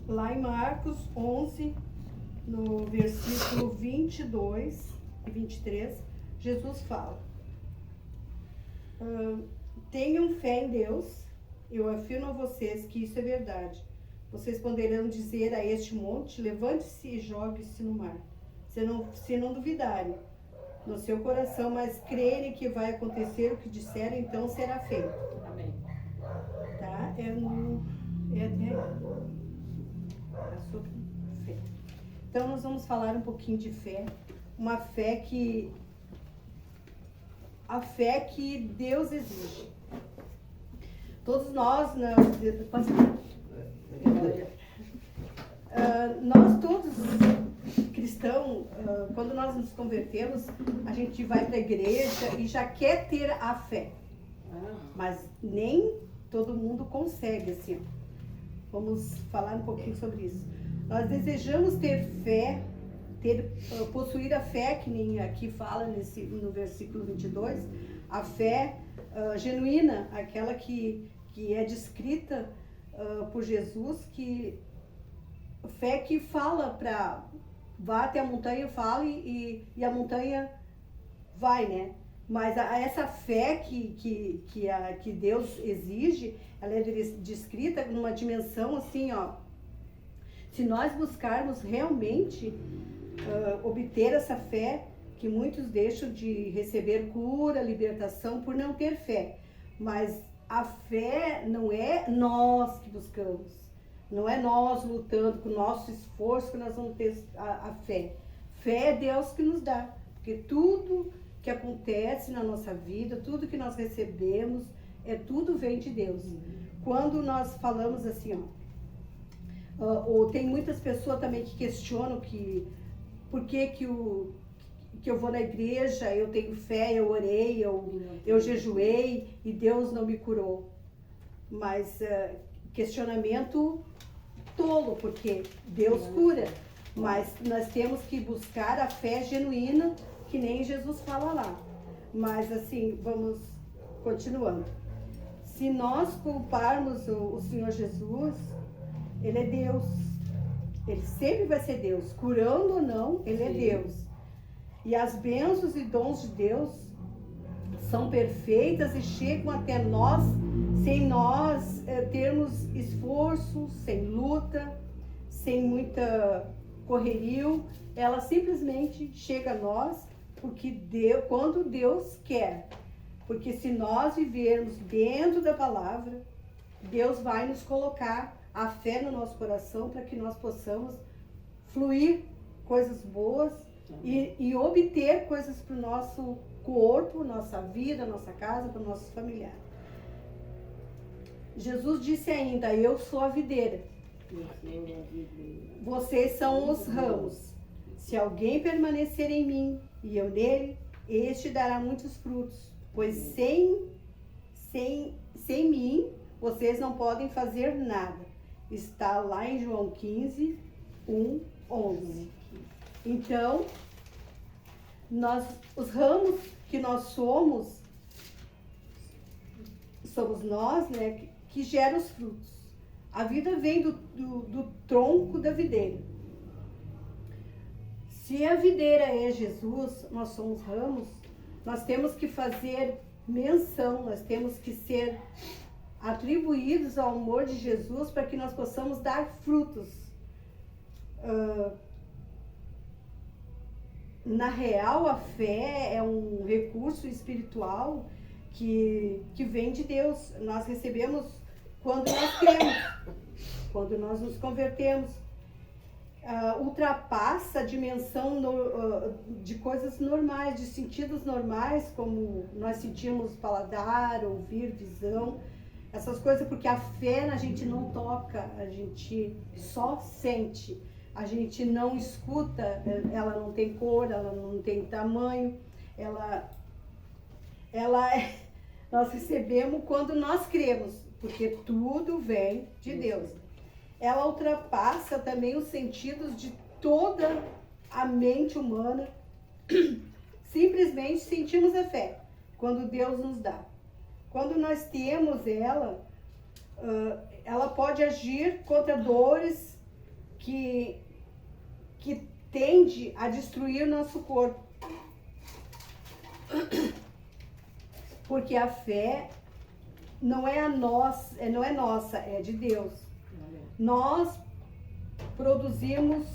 lá em Marcos 11, no versículo 22 e 23, Jesus fala: tenham fé em Deus, eu afirmo a vocês que isso é verdade. Vocês poderão dizer a este monte: levante-se e jogue-se no mar. Se não duvidarem no seu coração, mas crerem que vai acontecer o que disseram, então será feito. Amém. Tá? Sobre fé. Então nós vamos falar um pouquinho de fé. Uma fé que... a fé que Deus exige. Todos nós... nós todos cristãos, quando nós nos convertemos, a gente vai para a igreja e já quer ter a fé. Mas nem todo mundo consegue, assim. Vamos falar um pouquinho sobre isso. Nós desejamos ter fé, possuir a fé, que nem aqui fala no versículo 22, a fé genuína, aquela que é descrita por Jesus, que fé que fala para vá até a montanha, fale e a montanha vai, né? Mas essa fé que Deus exige, ela é descrita numa dimensão assim, ó. Se nós buscarmos realmente obter essa fé, que muitos deixam de receber cura, libertação por não ter fé. Mas a fé não é nós que buscamos. Não é nós lutando com o nosso esforço que nós vamos ter a fé. Fé é Deus que nos dá. Porque tudo que acontece na nossa vida, tudo que nós recebemos, tudo vem de Deus. Quando nós falamos assim, ou tem muitas pessoas também que questionam por que eu vou na igreja, eu tenho fé, eu orei, eu jejuei e Deus não me curou. Mas questionamento tolo, porque Deus cura. Mas nós temos que buscar a fé genuína, que nem Jesus fala lá. Mas assim, vamos continuando. Se nós culparmos o Senhor Jesus, Ele é Deus. Ele sempre vai ser Deus. Curando ou não, Ele é Deus. E as bênçãos e dons de Deus são perfeitas e chegam até nós sem nós termos esforço, sem luta, sem muita correria. Ela simplesmente chega a nós quando Deus quer. Porque se nós vivermos dentro da palavra, Deus vai nos colocar a fé no nosso coração para que nós possamos fluir coisas boas e obter coisas para o nosso corpo, nossa vida, nossa casa, para os nossos familiares. Jesus disse ainda: eu sou a videira, vocês são os ramos. Se alguém permanecer em mim e eu nele, este dará muitos frutos, pois sem mim vocês não podem fazer nada. Está lá em João 15, 1, 11. Então, os ramos que nós somos nós, né, que geram os frutos. A vida vem do tronco da videira. Se a videira é Jesus, nós somos ramos, nós temos que fazer menção, nós temos que ser atribuídos ao amor de Jesus para que nós possamos dar frutos. Na real, a fé é um recurso espiritual que vem de Deus. Nós recebemos quando nós cremos, quando nós nos convertemos. Ultrapassa a dimensão de coisas normais, de sentidos normais, como nós sentimos paladar, ouvir, visão, essas coisas, porque a fé a gente não toca, a gente só sente, a gente não escuta, ela não tem cor, ela não tem tamanho, nós recebemos quando nós cremos, porque tudo vem de Deus. Ela ultrapassa também os sentidos de toda a mente humana. Simplesmente sentimos a fé quando Deus nos dá. Quando nós temos ela, ela pode agir contra dores que tende a destruir o nosso corpo. Porque a fé não é nossa, é de Deus. Nós produzimos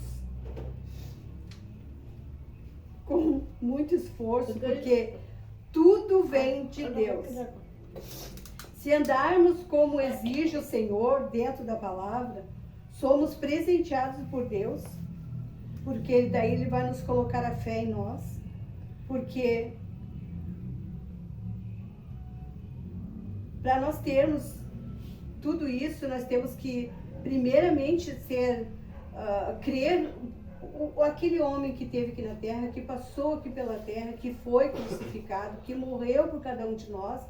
com muito esforço, porque tudo vem de Deus. Se andarmos como exige o Senhor dentro da palavra, somos presenteados por Deus, porque daí Ele vai nos colocar a fé em nós, porque para nós termos tudo isso, nós temos que primeiramente crer aquele homem que esteve aqui na terra, que passou aqui pela terra, que foi crucificado, que morreu por cada um de nós.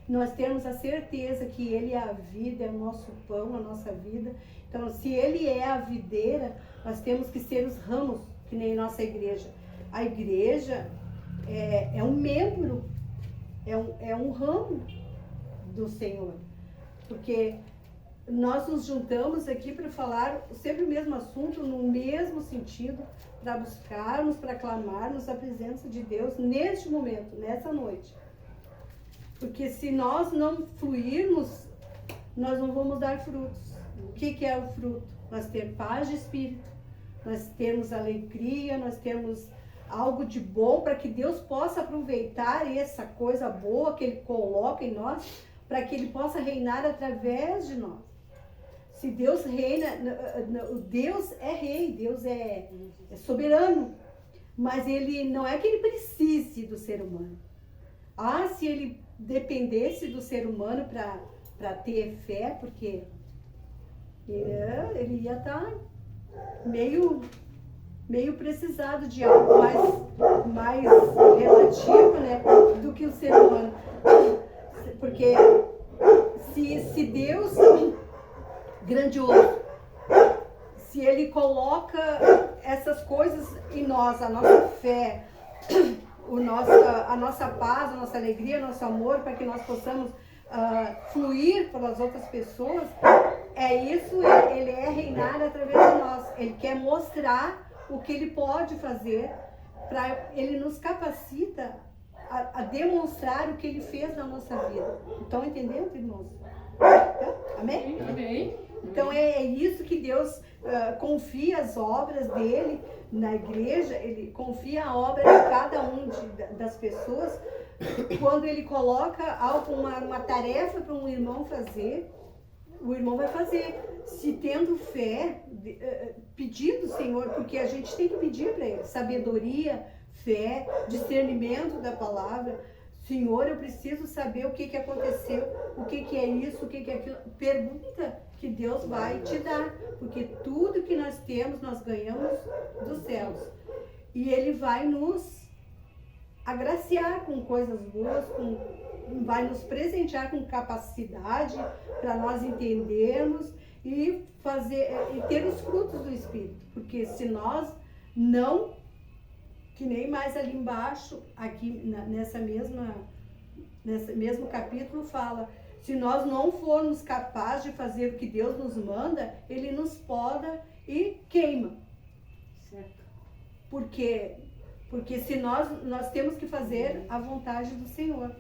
Nós temos a certeza que Ele é a vida, é o nosso pão, a nossa vida. Então, se Ele é a videira, nós temos que ser os ramos, que nem nossa igreja. A igreja é um membro, é um ramo do Senhor. Porque nós nos juntamos aqui para falar sempre o mesmo assunto, no mesmo sentido, para buscarmos, para clamarmos a presença de Deus neste momento, nessa noite. Porque se nós não fluirmos, nós não vamos dar frutos. O que é o fruto? Nós ter paz de espírito, nós termos alegria, nós termos algo de bom para que Deus possa aproveitar essa coisa boa que Ele coloca em nós, para que Ele possa reinar através de nós. Se Deus reina, Deus é rei, Deus é soberano, mas Ele não é que Ele precise do ser humano. Se Ele dependesse do ser humano para ter fé, porque ele ia estar meio precisado de algo mais relativo, né, do que o ser humano. Porque se Deus, grandioso, se Ele coloca essas coisas em nós, a nossa fé, a nossa paz, a nossa alegria, o nosso amor, para que nós possamos fluir pelas outras pessoas, Ele é reinar através de nós. Ele quer mostrar o que Ele pode fazer, Ele nos capacita a demonstrar o que Ele fez na nossa vida. Estão entendendo, irmãos? Amém? Amém. Então é isso que Deus confia as obras dele na igreja. Ele confia a obra de cada um das pessoas. Quando Ele coloca uma tarefa para um irmão fazer, o irmão vai fazer. Se tendo fé, pedindo, Senhor, porque a gente tem que pedir para Ele sabedoria, fé, discernimento da palavra. Senhor, eu preciso saber o que aconteceu, o que é isso, o que é aquilo. Pergunta que Deus vai te dar, porque tudo que nós temos, nós ganhamos dos céus. E Ele vai nos agraciar com coisas boas, vai nos presentear com capacidade para nós entendermos e ter os frutos do Espírito. Porque se nós não, que nem mais ali embaixo, aqui nesse mesmo capítulo fala, se nós não formos capazes de fazer o que Deus nos manda, Ele nos poda e queima. Certo. Porque se nós temos que fazer a vontade do Senhor.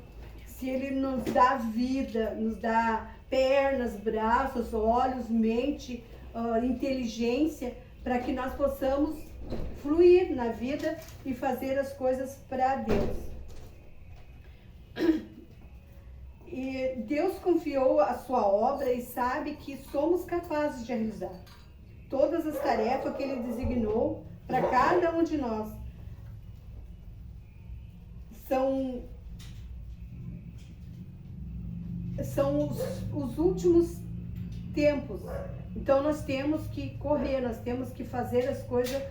Se Ele nos dá vida, nos dá pernas, braços, olhos, mente, inteligência, para que nós possamos fluir na vida e fazer as coisas para Deus. E Deus confiou a sua obra e sabe que somos capazes de realizar todas as tarefas que Ele designou para cada um de nós. São os últimos tempos. Então nós temos que correr, nós temos que fazer as coisas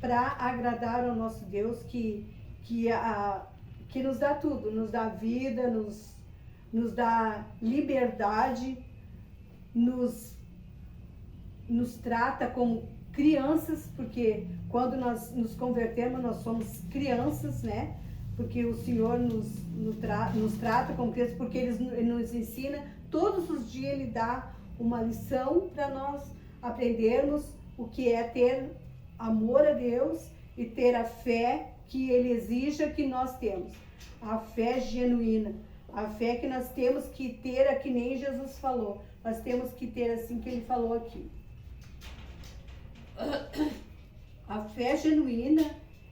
para agradar ao nosso Deus, que nos dá tudo, nos dá vida, nos dá liberdade, nos trata como crianças, porque quando nós nos convertemos, nós somos crianças, né? Porque o Senhor nos trata como crianças, porque Ele nos ensina, todos os dias Ele dá uma lição para nós aprendermos o que é ter amor a Deus e ter a fé que Ele exija que nós temos. A fé genuína, a fé que nós temos que ter, que nem Jesus falou. Nós temos que ter assim que Ele falou aqui. A fé genuína,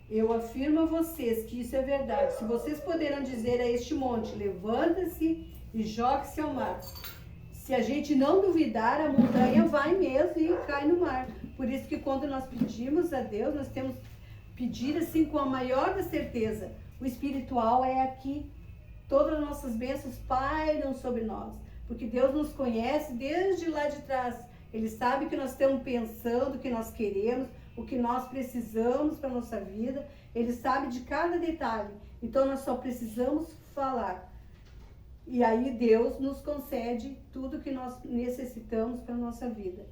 eu afirmo a vocês que isso é verdade. Se vocês poderão dizer a este monte, levanta-se e jogue-se ao mar. Se a gente não duvidar, a montanha vai mesmo e cai no mar. Por isso que quando nós pedimos a Deus, nós temos que pedir assim com a maior da certeza. O espiritual é aqui. Todas as nossas bênçãos pairam sobre nós. Porque Deus nos conhece desde lá de trás. Ele sabe o que nós estamos pensando, o que nós queremos, o que nós precisamos para a nossa vida. Ele sabe de cada detalhe. Então nós só precisamos falar. E aí Deus nos concede tudo que nós necessitamos para a nossa vida.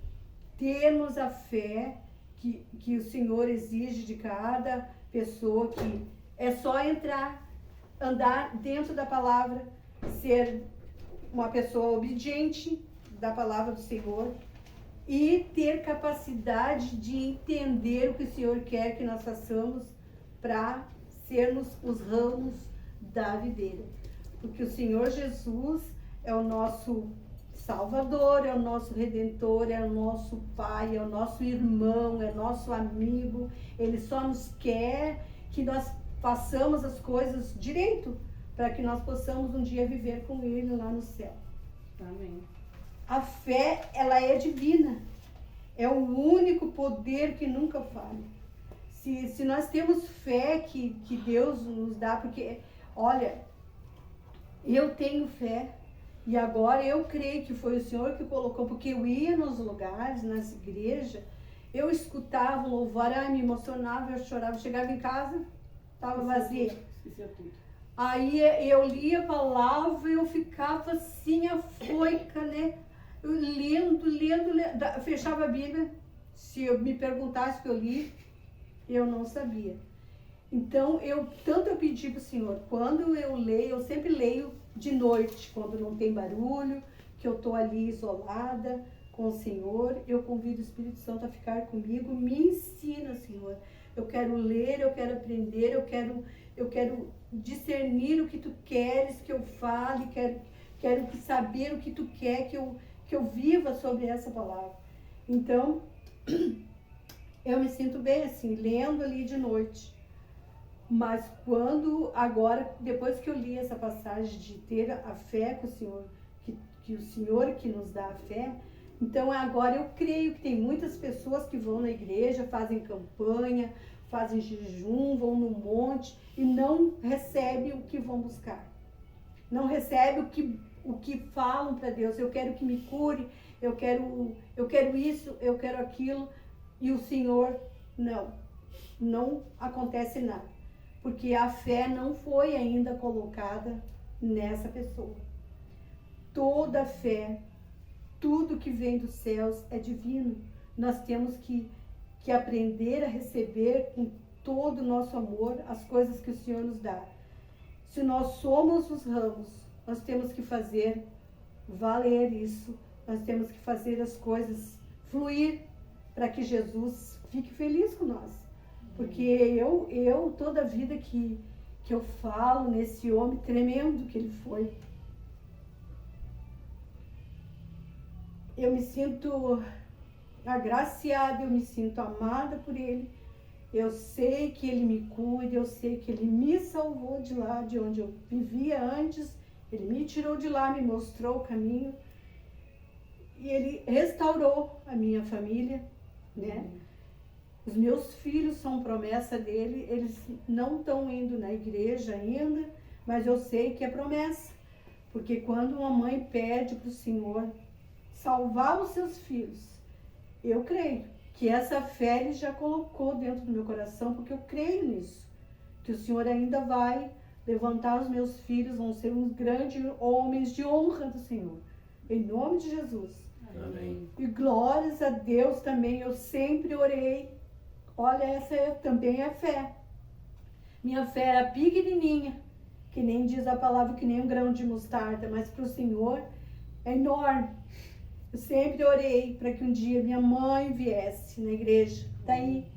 Termos a fé que o Senhor exige de cada pessoa, que é só entrar, andar dentro da palavra, ser uma pessoa obediente da palavra do Senhor e ter capacidade de entender o que o Senhor quer que nós façamos para sermos os ramos da videira. Porque o Senhor Jesus é o nosso Salvador, é o nosso Redentor, é o nosso Pai, é o nosso irmão, é nosso amigo. Ele só nos quer que nós façamos as coisas direito, para que nós possamos um dia viver com Ele lá no céu. Amém. A fé, ela é divina. É o único poder que nunca falha. Se nós temos fé que Deus nos dá, porque, olha, eu tenho fé e agora eu creio que foi o Senhor que colocou, porque eu ia nos lugares, nas igrejas, eu escutava o louvor, me emocionava, eu chorava, chegava em casa, estava vazia. Esquecia tudo. Aí eu lia a palavra e eu ficava assim, afoica, né? Eu lendo, fechava a Bíblia. Se eu me perguntasse o que eu li, eu não sabia. Então, eu pedi para o Senhor, quando eu leio, eu sempre leio de noite, quando não tem barulho, que eu estou ali isolada com o Senhor, eu convido o Espírito Santo a ficar comigo, me ensina, Senhor. Eu quero ler, eu quero aprender, eu quero discernir o que Tu queres que eu fale, quero saber o que Tu quer que eu viva sobre essa palavra. Então, eu me sinto bem assim, lendo ali de noite. Mas agora, depois que eu li essa passagem de ter a fé com o Senhor, que o Senhor que nos dá a fé, então agora eu creio que tem muitas pessoas que vão na igreja, fazem campanha, fazem jejum, vão no monte e não recebem o que vão buscar. Não recebem o que falam para Deus. Eu quero que me cure, eu quero isso, eu quero aquilo. E o Senhor, não acontece nada. Porque a fé não foi ainda colocada nessa pessoa. Toda fé, tudo que vem dos céus é divino. Nós temos que aprender a receber com todo o nosso amor as coisas que o Senhor nos dá. Se nós somos os ramos, nós temos que fazer valer isso. Nós temos que fazer as coisas fluir para que Jesus fique feliz com nós. Porque eu toda a vida que eu falo nesse homem tremendo que ele foi, eu me sinto agraciada, eu me sinto amada por ele. Eu sei que ele me cuida, eu sei que ele me salvou de lá, de onde eu vivia antes. Ele me tirou de lá, me mostrou o caminho. E ele restaurou a minha família, né? Os meus filhos são promessa dele, eles não estão indo na igreja ainda, mas eu sei que é promessa. Porque quando uma mãe pede para o Senhor salvar os seus filhos, eu creio que essa fé ele já colocou dentro do meu coração, porque eu creio nisso. Que o Senhor ainda vai levantar os meus filhos, vão ser uns grandes homens de honra do Senhor. Em nome de Jesus. Amém. E glórias a Deus também, eu sempre orei. Olha, essa também é a fé. Minha fé era pequenininha, que nem diz a palavra, que nem um grão de mostarda, mas para o Senhor é enorme. Eu sempre orei para que um dia minha mãe viesse na igreja. Daí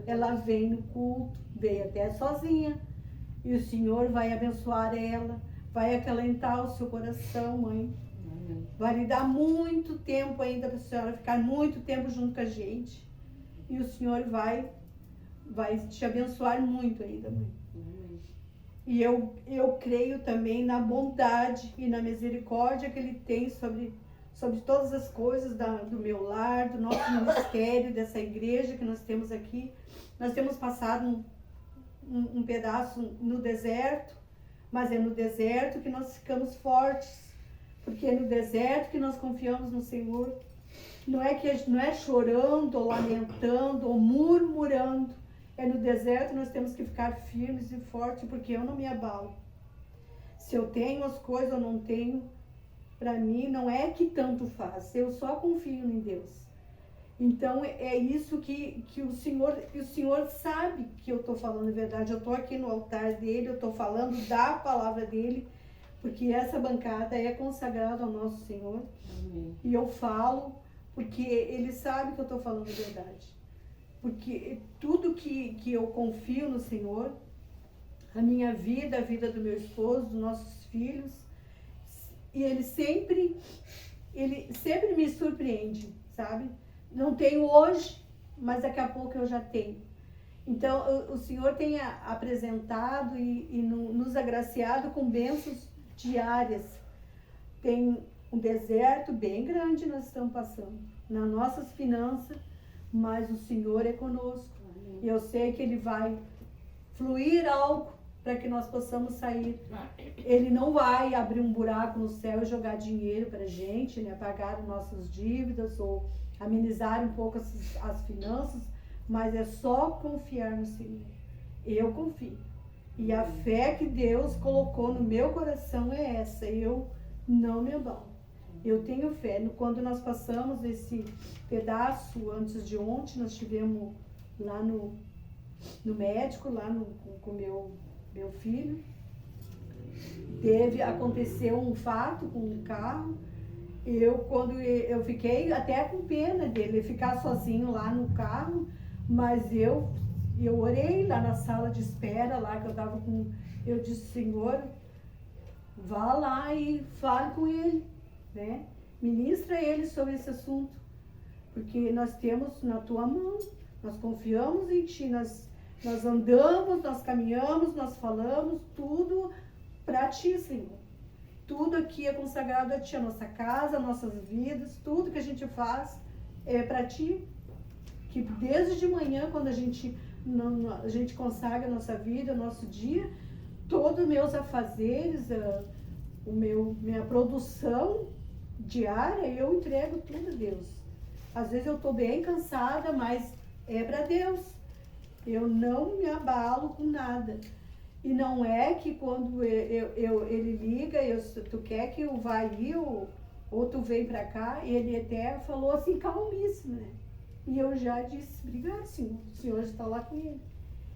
ela vem no culto, veio até sozinha. E o Senhor vai abençoar ela, vai acalentar o seu coração, mãe. Vai lhe dar muito tempo ainda para a senhora ficar muito tempo junto com a gente. E o Senhor vai te abençoar muito ainda, mãe. E eu creio também na bondade e na misericórdia que Ele tem sobre todas as coisas do meu lar, do nosso ministério, dessa igreja que nós temos aqui. Nós temos passado um pedaço no deserto, mas é no deserto que nós ficamos fortes, porque é no deserto que nós confiamos no Senhor. Não é chorando, ou lamentando, ou murmurando. É no deserto que nós temos que ficar firmes e fortes, porque eu não me abalo. Se eu tenho as coisas ou não tenho, para mim não é que tanto faz, eu só confio em Deus. Então é isso que o Senhor sabe que eu estou falando a verdade. Eu estou aqui no altar dele, eu estou falando da palavra dele, porque essa bancada é consagrada ao nosso Senhor. Amém. E eu falo porque ele sabe que eu estou falando a verdade. Porque tudo que eu confio no Senhor, a minha vida, a vida do meu esposo, dos nossos filhos, e ele sempre me surpreende, sabe? Não tenho hoje, mas daqui a pouco eu já tenho. Então, o Senhor tem apresentado e nos agraciado com bênçãos diárias. Tem um deserto bem grande nós estamos passando, nas nossas finanças, mas o Senhor é conosco. E eu sei que Ele vai fluir algo para que nós possamos sair. Ele não vai abrir um buraco no céu e jogar dinheiro para a gente, né, pagar nossas dívidas ou amenizar um pouco as finanças, mas é só confiar no Senhor. Eu confio. E a fé que Deus colocou no meu coração é essa. Eu não me abalo. Eu tenho fé. Quando nós passamos esse pedaço antes de ontem, nós estivemos lá no médico, lá com meu filho. Aconteceu um fato com um carro. Quando eu fiquei até com pena dele ficar sozinho lá no carro, mas eu orei lá na sala de espera, lá que eu disse, Senhor, vá lá e fale com ele, né? Ministra ele sobre esse assunto, porque nós temos na tua mão, nós confiamos em ti, nós andamos, nós caminhamos, nós falamos, tudo para ti, Senhor. Tudo aqui é consagrado a ti, a nossa casa, nossas vidas, tudo que a gente faz é para ti. Que desde de manhã, quando a gente consagra a nossa vida, o nosso dia, todos os meus afazeres, minha produção diária, eu entrego tudo a Deus. Às vezes eu estou bem cansada, mas é para Deus. Eu não me abalo com nada. E não é que quando ele liga, tu quer que eu vá aí ou tu vem pra cá, e ele até falou assim, calmíssimo, né? E eu já disse, obrigado, Senhor, o Senhor está lá com ele.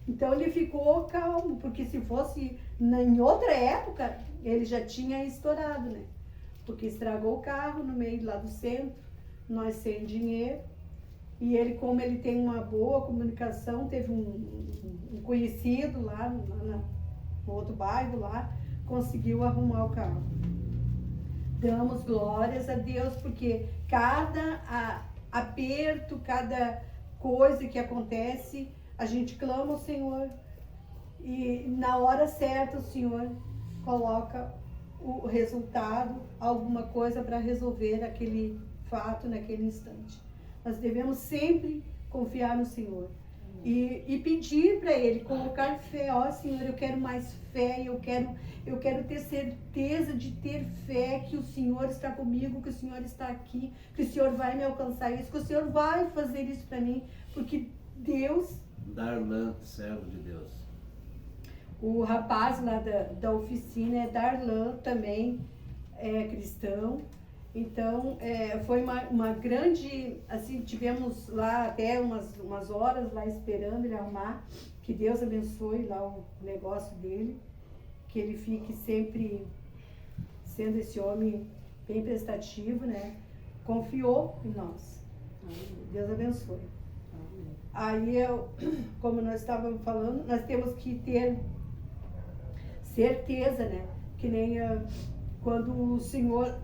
Então ele ficou calmo, porque se fosse em outra época, ele já tinha estourado, né? Porque estragou o carro no meio lá do centro, nós sem dinheiro. E ele, como ele tem uma boa comunicação, teve um conhecido lá no outro bairro lá, conseguiu arrumar o carro. Damos glórias a Deus, porque cada aperto, cada coisa que acontece, a gente clama ao Senhor. E na hora certa o Senhor coloca o resultado, alguma coisa para resolver aquele fato naquele instante. Nós devemos sempre confiar no Senhor e pedir para Ele, colocar fé. Ó Senhor, eu quero mais fé, eu quero ter certeza de ter fé que o Senhor está comigo, que o Senhor está aqui, que o Senhor vai me alcançar isso, que o Senhor vai fazer isso para mim, porque Deus... Darlan, servo de Deus. O rapaz lá da oficina é Darlan, também é cristão. Então, foi uma grande, assim, tivemos lá até umas horas lá esperando ele arrumar, que Deus abençoe lá o negócio dele, que ele fique sempre sendo esse homem bem prestativo, né? confiou em nós. Deus abençoe. Aí, como nós estávamos falando, nós temos que ter certeza, né? Que nem quando o Senhor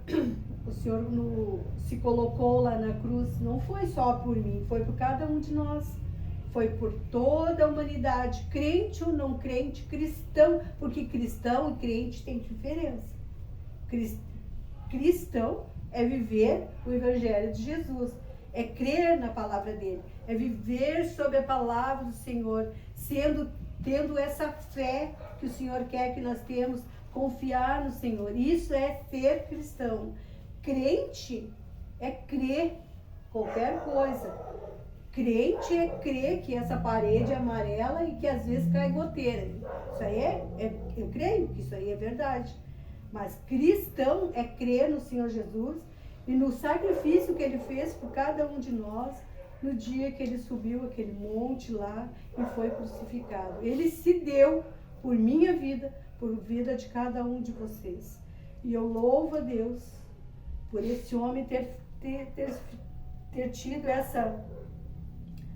se colocou lá na cruz, não foi só por mim, foi por cada um de nós. Foi por toda a humanidade, crente ou não crente, cristão, porque cristão e crente tem diferença. Cristão é viver o Evangelho de Jesus, é crer na palavra dele, é viver sob a palavra do Senhor, tendo essa fé que o Senhor quer que nós temos, confiar no Senhor. Isso é ser cristão. Crente é crer qualquer coisa. Crente é crer que essa parede é amarela e que às vezes cai goteira. Isso aí eu creio que isso aí é verdade. Mas cristão é crer no Senhor Jesus e no sacrifício que ele fez por cada um de nós no dia que ele subiu aquele monte lá e foi crucificado. Ele se deu por minha vida, por vida de cada um de vocês. E eu louvo a Deus por esse homem ter tido essa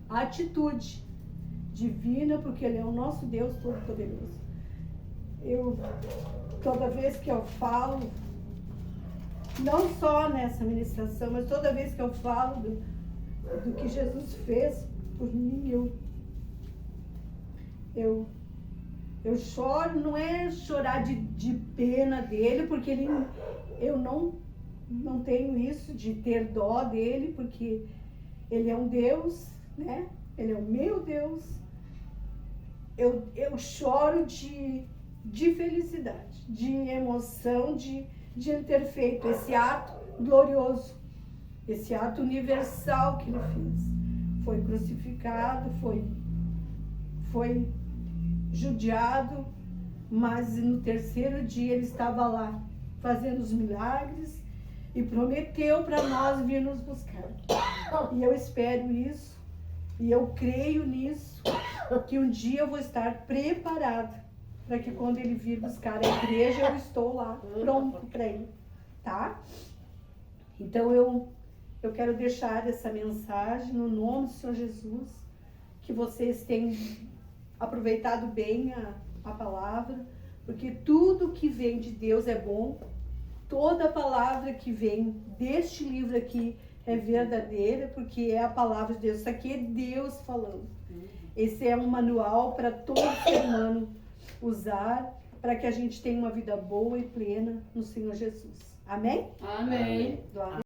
atitude divina, porque ele é o nosso Deus Todo-Poderoso. Toda vez que eu falo, não só nessa ministração, mas toda vez que eu falo do que Jesus fez por mim, eu choro. Não é chorar de pena dele, porque eu não tenho isso de ter dó dele, porque ele é um Deus, né? Ele é o meu Deus. Eu choro de felicidade, de emoção, de ele ter feito esse ato glorioso, esse ato universal que ele fez. Foi crucificado, foi judiado, mas no terceiro dia ele estava lá fazendo os milagres e prometeu para nós vir nos buscar. E eu espero isso, e eu creio nisso, que um dia eu vou estar preparada para que quando ele vir buscar a igreja, eu estou lá, pronto para ir, tá? Então eu quero deixar essa mensagem no nome do Senhor Jesus, que vocês tenham aproveitado bem a palavra, porque tudo que vem de Deus é bom, toda palavra que vem deste livro aqui é verdadeira, porque é a palavra de Deus. Isso aqui é Deus falando. Esse é um manual para todo ser humano usar, para que a gente tenha uma vida boa e plena no Senhor Jesus. Amém? Amém. Glória.